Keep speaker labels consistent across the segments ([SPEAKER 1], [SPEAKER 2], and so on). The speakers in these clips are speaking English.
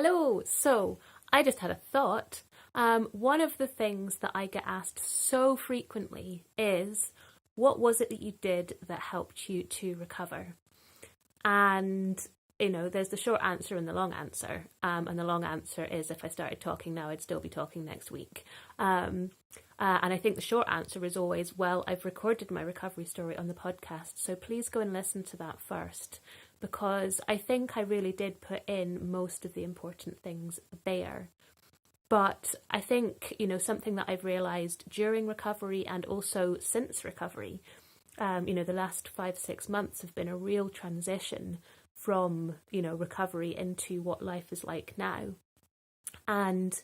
[SPEAKER 1] Hello! So, I just had a thought. One of the things that I get asked so frequently is, what was it that you did that helped you to recover? And, there's the short answer and the long answer. And the long answer is, if I started talking now, I'd still be talking next week. And I think the short answer is always, well, I've recorded my recovery story on the podcast, so please go and listen to that first, because I think I really did put in most of the important things there. But I think, something that I've realised during recovery and also since recovery, the last 5-6 months have been a real transition from, recovery into what life is like now. And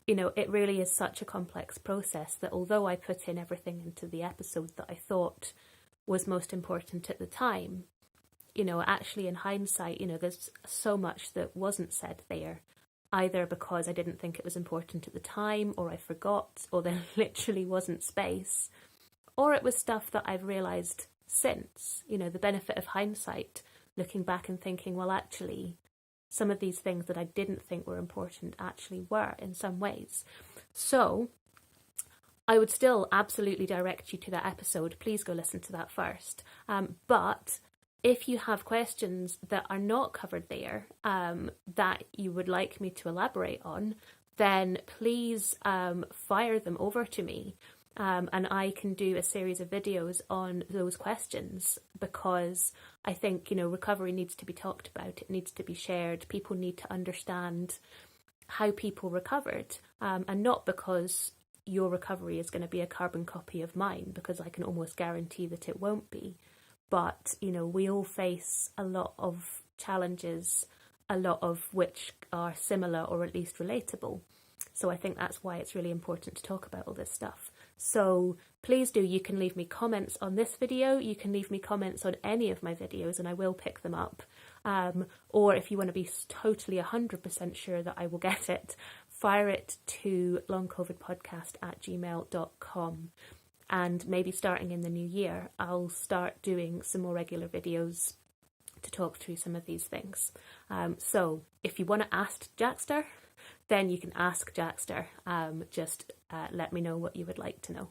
[SPEAKER 1] it really is such a complex process that although I put in everything into the episode that I thought was most important at the time, actually in hindsight, there's so much that wasn't said there, either because I didn't think it was important at the time, or I forgot, or there literally wasn't space, or it was stuff that I've realised since, the benefit of hindsight, looking back and thinking, well, actually, some of these things that I didn't think were important actually were in some ways. So I would still absolutely direct you to that episode. Please go listen to that first. But if you have questions that are not covered there, that you would like me to elaborate on, then please fire them over to me. And I can do a series of videos on those questions, because I think, recovery needs to be talked about. It needs to be shared. People need to understand how people recovered, and not because your recovery is going to be a carbon copy of mine, because I can almost guarantee that it won't be. But, we all face a lot of challenges, a lot of which are similar or at least relatable. So I think that's why it's really important to talk about all this stuff. So please do, you can leave me comments on this video, you can leave me comments on any of my videos and I will pick them up. Or if you want to be totally 100% sure that I will get it, fire it to longcovidpodcast@gmail.com. And maybe starting in the new year, I'll start doing some more regular videos to talk through some of these things. So if you want to ask Jaxter, then you can ask Jaxter. Just let me know what you would like to know.